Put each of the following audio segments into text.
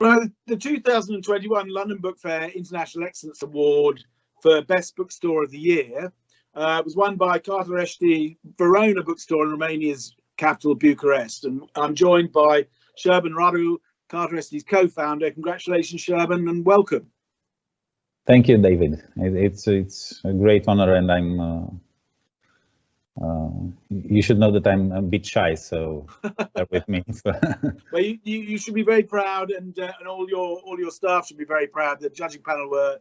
Well, the 2021 London Book Fair International Excellence Award for Best Bookstore of the Year was won by Cărturești Verona Bookstore in Romania's capital, Bucharest. And I'm joined by Sherban Radu, Cărturești's co-founder. Congratulations, Sherban, and welcome. Thank you, David. It's a great honor, and you should know that I'm a bit shy, so bear with me. Well, you should be very proud, and all your staff should be very proud. The judging panel were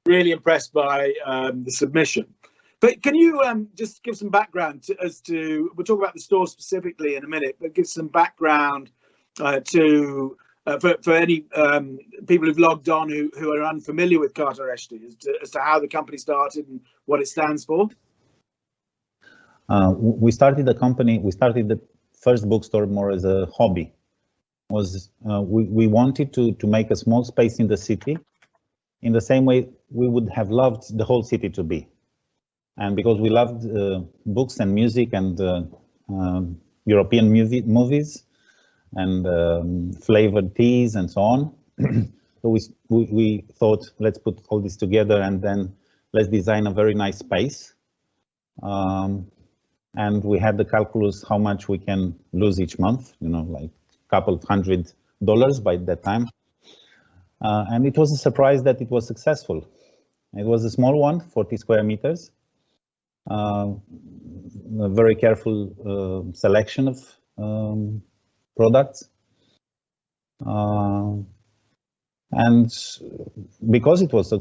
really impressed by the submission. But can you just give some background as to, we'll talk about the store specifically in a minute, but give some background for any people who've logged on who are unfamiliar with Cărturești as to how the company started and what it stands for? We started the company. We started the first bookstore more as a hobby. We wanted to make a small space in the city, in the same way we would have loved the whole city to be, and because we loved books and music and European movies and flavored teas and so on. So we thought, let's put all this together and then let's design a very nice space. And we had the calculus how much we can lose each month, like a couple of $100 by that time. And it was a surprise that it was successful. It was a small one, 40 square meters, a very careful selection of products. And because it was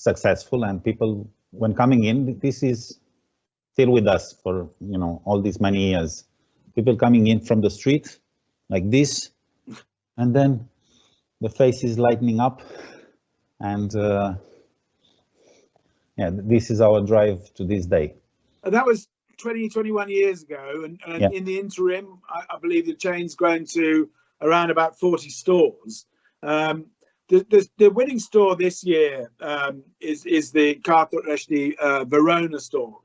successful and people, when coming in, this is still with us for all these many years. People coming in from the street like this, and then the face is lightening up, and yeah, this is our drive to this day. That was 21 years ago, and yeah. In the interim, I believe the chain's grown to around about 40 stores. The winning store this year is the Cărturești Verona store,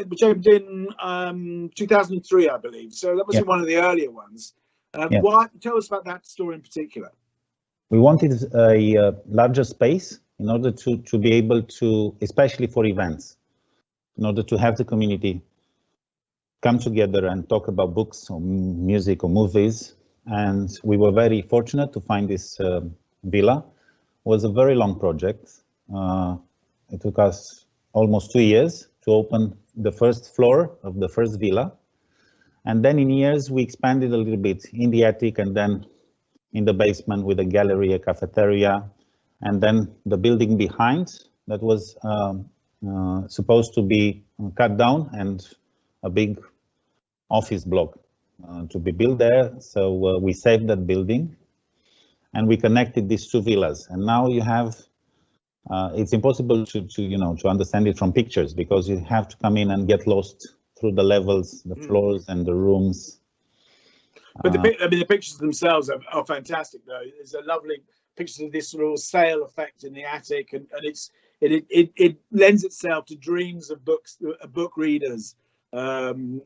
which opened in 2003, I believe. So that was one of the earlier ones. Why? Tell us about that store in particular. We wanted a larger space in order to be able to, especially for events, in order to have the community come together and talk about books or music or movies. And we were very fortunate to find this villa. It was a very long project. It took us almost 2 years to open the first floor of the first villa. And then in years, we expanded a little bit in the attic and then in the basement with a gallery, a cafeteria, and then the building behind that was supposed to be cut down and a big office block to be built there. So we saved that building and we connected these two villas. And now you have, it's impossible to understand it from pictures because you have to come in and get lost through the levels, the floors and the rooms. But the pictures themselves are fantastic, though. There's a lovely picture of this sort of sail effect in the attic, and it lends itself to dreams of book readers,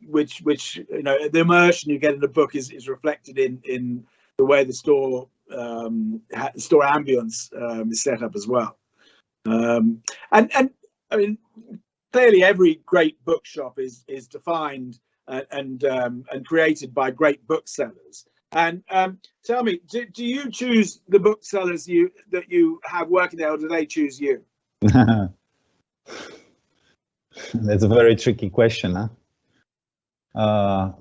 which the immersion you get in a book is reflected in the way the store ambience is set up as well. And I mean, clearly every great bookshop is defined and created by great booksellers. And tell me, do you choose the booksellers that you have working there, or do they choose you? That's a very tricky question, huh? I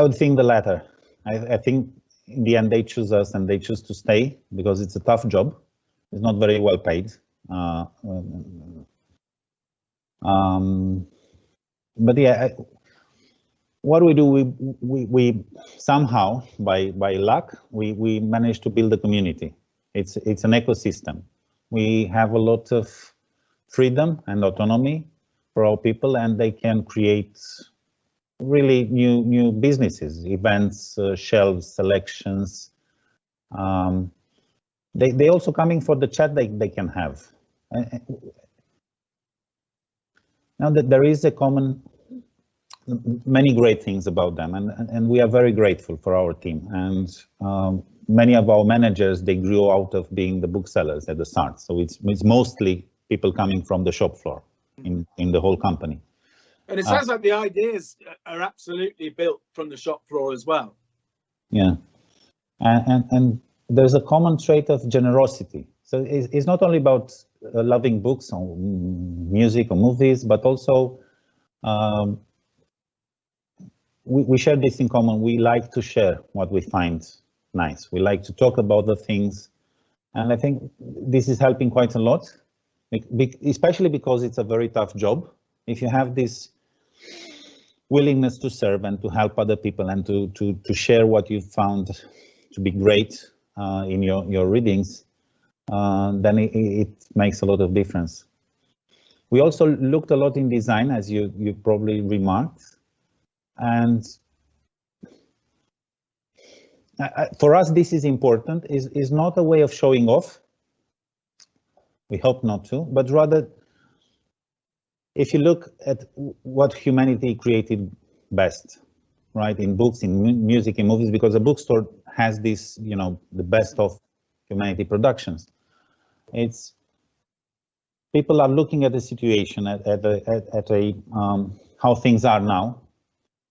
would think the latter. I think in the end they choose us and they choose to stay because it's a tough job. It's not very well paid. But yeah, what we do, we somehow by luck we managed to build a community. It's an ecosystem. We have a lot of freedom and autonomy for our people, and they can create really new businesses, events, shelves, selections. They also coming for the chat they can have. Now that there is many great things about them, and we are very grateful for our team. And many of our managers, they grew out of being the booksellers at the start. So it's mostly people coming from the shop floor in the whole company. And it sounds like the ideas are absolutely built from the shop floor as well. Yeah, and there's a common trait of generosity. So it's not only about loving books or music or movies, but also we share this in common. We like to share what we find nice. We like to talk about the things. And I think this is helping quite a lot, especially because it's a very tough job. If you have this willingness to serve and to help other people and to share what you found to be great in your readings, then it makes a lot of difference. We also looked a lot in design, as you probably remarked, and for us this is important. Is not a way of showing off. We hope not to, but rather, if you look at what humanity created best, right, in books, in music, in movies, because a bookstore has this, you know, the best of humanity productions. It's people are looking at the situation at how things are now,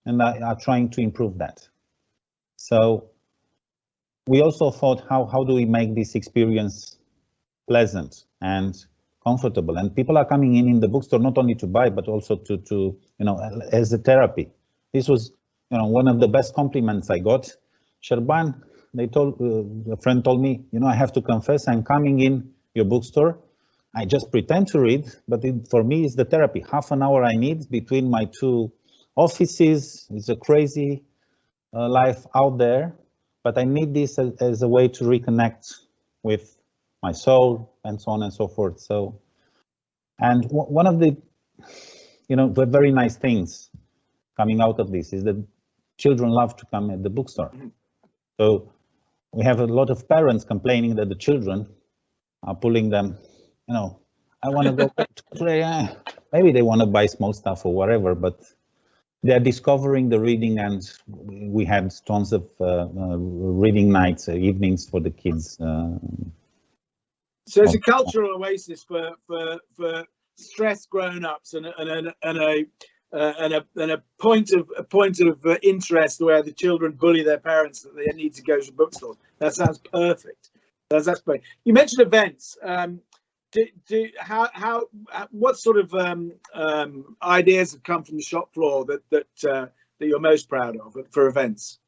and are trying to improve that. So we also thought, how do we make this experience pleasant and comfortable? And people are coming in the bookstore not only to buy, but also to you know, as a therapy. This was, you know, one of the best compliments I got. Sherban, a friend told me, you know, I have to confess, I'm coming in your bookstore. I just pretend to read, but for me, it's the therapy. Half an hour I need between my two offices. It's a crazy life out there, but I need this as a way to reconnect with my soul and so on and so forth. So, and one of the, you know, the very nice things coming out of this is that children love to come at the bookstore. So we have a lot of parents complaining that the children are pulling them, you know, I want to go back to play. Maybe they want to buy small stuff or whatever, but they're discovering the reading, and we had tons of reading nights, evenings for the kids. So it's a cultural oasis for stressed grown-ups and a point of interest where the children bully their parents that they need to go to bookstores. That sounds perfect. That's great. You mentioned events. What sort of ideas have come from the shop floor that you're most proud of for events?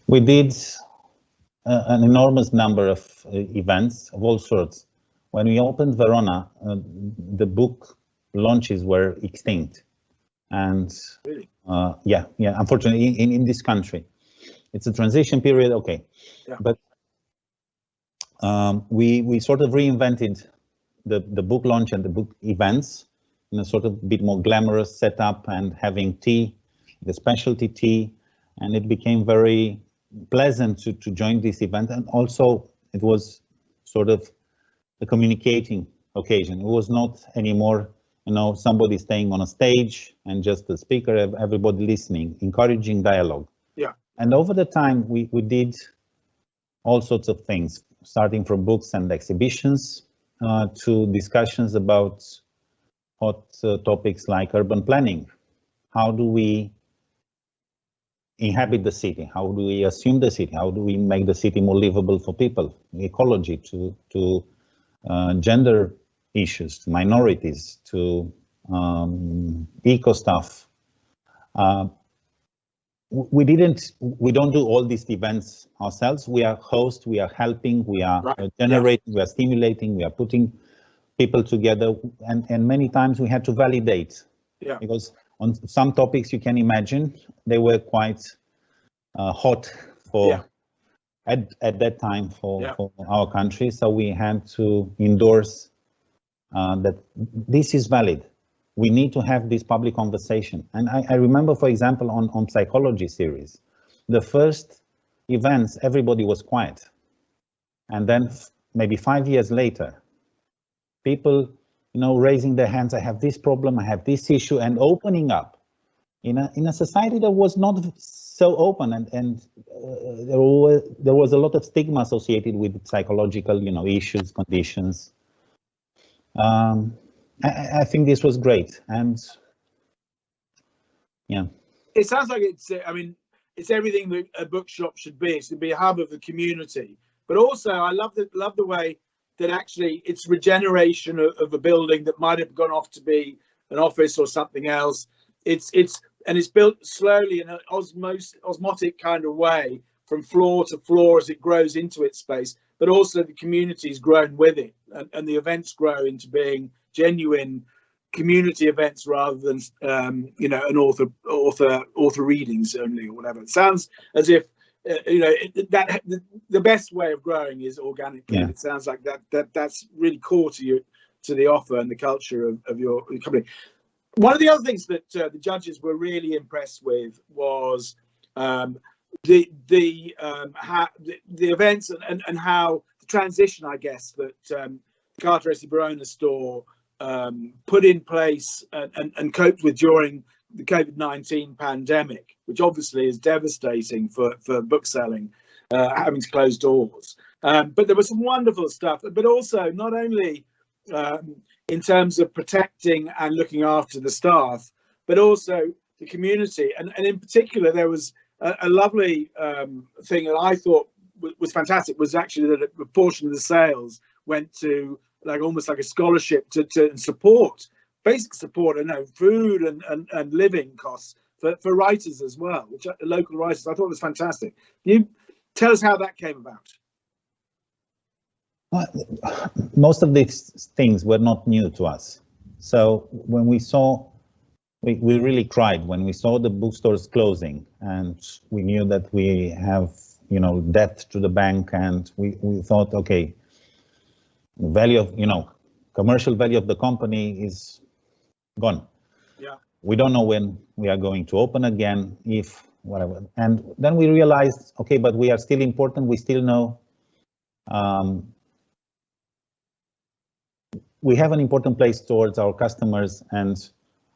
We did an enormous number of events of all sorts. When we opened Verona, the book launches were extinct, and really? Yeah, unfortunately in this country it's a transition period. Okay, yeah. But we sort of reinvented the book launch and the book events in a sort of bit more glamorous setup, and having tea, the specialty tea, and it became very pleasant to join this event. And also it was sort of a communicating occasion. It was not anymore, you know, somebody staying on a stage and just the speaker, everybody listening, encouraging dialogue. Yeah. And over the time we did all sorts of things, starting from books and exhibitions to discussions about hot topics like urban planning. How do we inhabit the city? How do we assume the city? How do we make the city more livable for people? Ecology, to gender issues, to minorities, to eco stuff. We don't do all these events ourselves. We are hosts, we are helping, we are generating, we are stimulating, we are putting people together, and many times we had to validate. Yeah. Because on some topics, you can imagine, they were quite hot for at that time for our country. So we had to endorse that this is valid. We need to have this public conversation. And I remember, for example, on psychology series, the first events, everybody was quiet. And then maybe 5 years later, people, you know, raising their hands, I have this problem, I have this issue, and opening up in a society that was not so open, and there was a lot of stigma associated with psychological, you know, issues, conditions. I think this was great, and yeah. It sounds like it's, I mean, it's everything that a bookshop should be. It should be a hub of the community. But also, I love the way that actually it's regeneration of a building that might have gone off to be an office or something else. It's built slowly in an osmotic kind of way from floor to floor as it grows into its space. But also the community's grown with it, and the events grow into being genuine community events rather than you know, an author readings only or whatever. It sounds as if you know, that the best way of growing is organically. Yeah. It sounds like that's really core to the offer and the culture of your company. One of the other things that the judges were really impressed with was the events and how the transition, I guess, that the Cărturești Verona store put in place and coped with during the COVID-19 pandemic, which obviously is devastating for bookselling, having to close doors. But there was some wonderful stuff, but also not only in terms of protecting and looking after the staff, but also the community. And in particular, there was a lovely thing that I thought was fantastic, was actually that a portion of the sales went to almost like a scholarship to support, basic support, I know, food and living costs for writers as well, which are local writers. I thought was fantastic. Can you tell us how that came about? Most of these things were not new to us. So when we saw, we really cried when we saw the bookstores closing, and we knew that we have, you know, debt to the bank, and we thought, okay, value of, you know, commercial value of the company is gone. Yeah. We don't know when we are going to open again, if whatever. And then we realized, okay, but we are still important. We still know we have an important place towards our customers and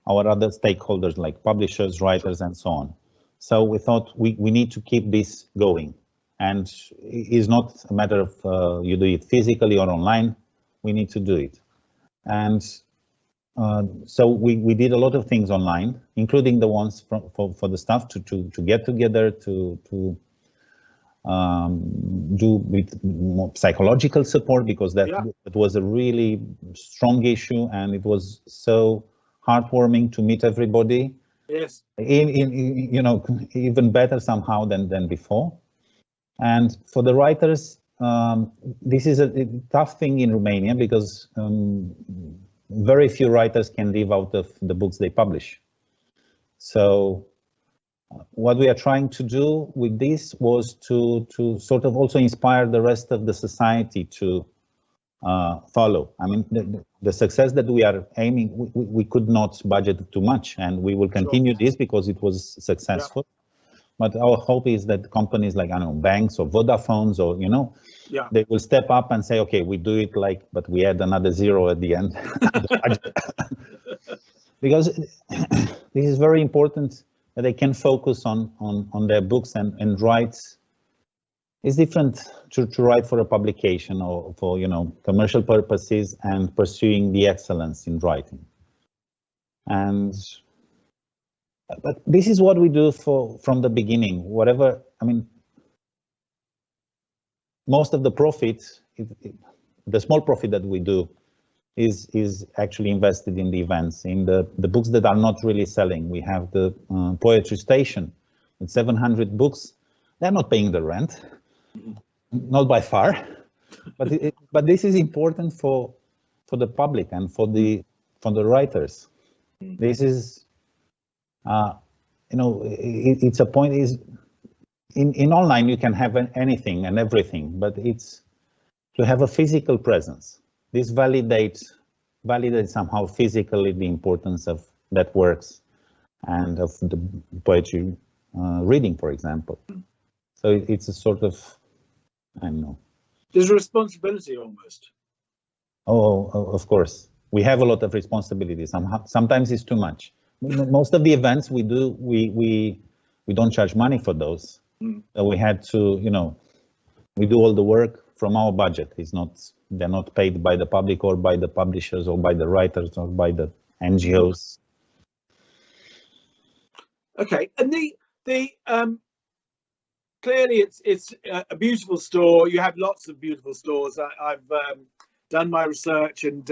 our other stakeholders like publishers, writers, and so on. So we thought we need to keep this going. And it's not a matter of you do it physically or online, we need to do it. And so we did a lot of things online, including the ones for the staff to get together, to do with more psychological support, because that was a really strong issue, and it was so heartwarming to meet everybody. Yes. In you know, even better somehow than before. And for the writers, this is a tough thing in Romania, because very few writers can live out of the books they publish. So what we are trying to do with this was to sort of also inspire the rest of the society to follow. I mean, the success that we are aiming, we could not budget too much, and we will continue this because it was successful. Yeah. But our hope is that companies like, I don't know, banks or Vodafones, or, you know, they will step up and say, okay, we do it but we add another zero at the end. Because this is very important, that they can focus on their books and write. It's different to write for a publication or for, you know, commercial purposes and pursuing the excellence in writing. But this is what we do from the beginning. Whatever, I mean, most of the profit, the small profit that we do is actually invested in the events, in the books that are not really selling. We have the Poetry Station with 700 books. They're not paying the rent, not by far, but this is important for the public and for the writers. This is, you know, it's a point is in online you can have anything and everything, but it's to have a physical presence. This validates somehow physically the importance of that works and of the poetry reading, for example. So it's a sort of, I don't know. There's a responsibility almost. Oh, of course. We have a lot of responsibility. Sometimes it's too much. Most of the events we do, we we don't charge money for those. We had to, you know, we do all the work from our budget. They're not paid by the public or by the publishers or by the writers or by the NGOs. Okay, and clearly it's a beautiful store. You have lots of beautiful stores. I've done my research, and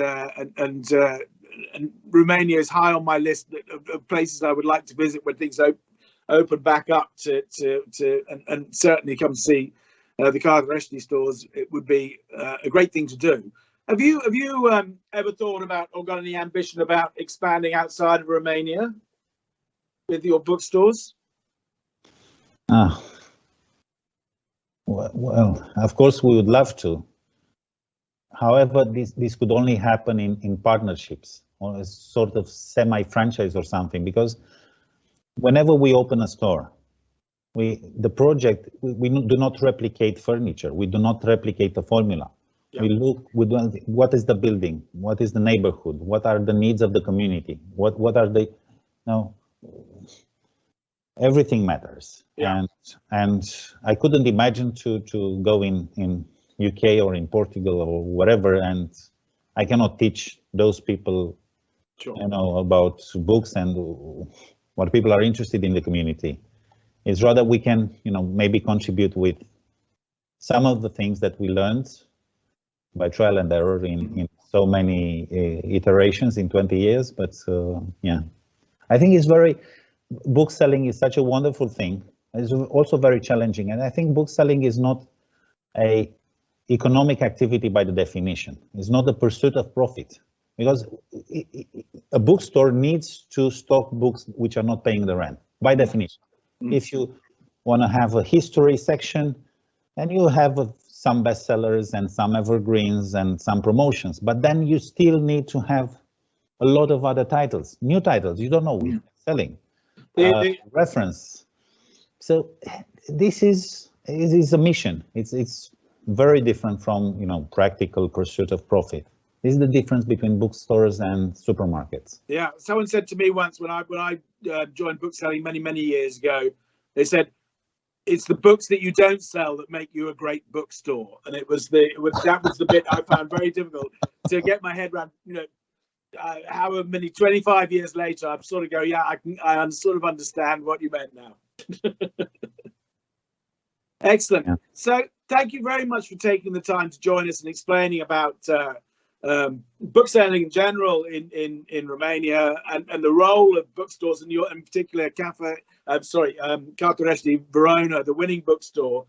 Romania is high on my list of places I would like to visit when things open back up and certainly come see the Cărturești stores. It would be a great thing to do. Have you ever thought about or got any ambition about expanding outside of Romania with your bookstores? Well, of course we would love to. However, this could only happen in partnerships or a sort of semi-franchise or something, because whenever we open a store, we do not replicate furniture. We do not replicate the formula. Yeah. What is the building? What is the neighborhood? What are the needs of the community? What are the, no, everything matters. Yeah. And I couldn't imagine to go in UK or in Portugal or wherever, and I cannot teach those people, sure, you know, about books and what people are interested in the community. It's rather we can, you know, maybe contribute with some of the things that we learned by trial and error in so many iterations in 20 years. But yeah, I think book selling is such a wonderful thing. It's also very challenging, and I think book selling is not a economic activity by the definition. It's not the pursuit of profit, because a bookstore needs to stock books which are not paying the rent by definition. If you want to have a history section, and you have some bestsellers and some evergreens and some promotions, but then you still need to have a lot of other titles, new titles you don't know which are selling, reference. So this is a mission. It's very different from, you know, practical pursuit of profit. This is the difference between bookstores and supermarkets. Yeah, someone said to me once when I joined bookselling many years ago, they said it's the books that you don't sell that make you a great bookstore, and that was the bit I found very difficult to get my head around. You know, however many 25 years later, I'm sort of go, yeah, I sort of understand what you meant now. Excellent. Yeah. So thank you very much for taking the time to join us and explaining about book selling in general in Romania and the role of bookstores, and in particular Cărturești Verona, the winning bookstore.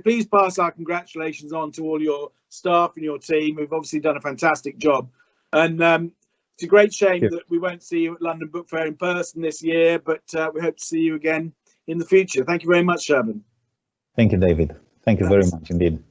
Please pass our congratulations on to all your staff and your team, who've obviously done a fantastic job. And it's a great shame that we won't see you at London Book Fair in person this year, but we hope to see you again in the future. Thank you very much, Shaban. Thank you, David. Thank you very much indeed.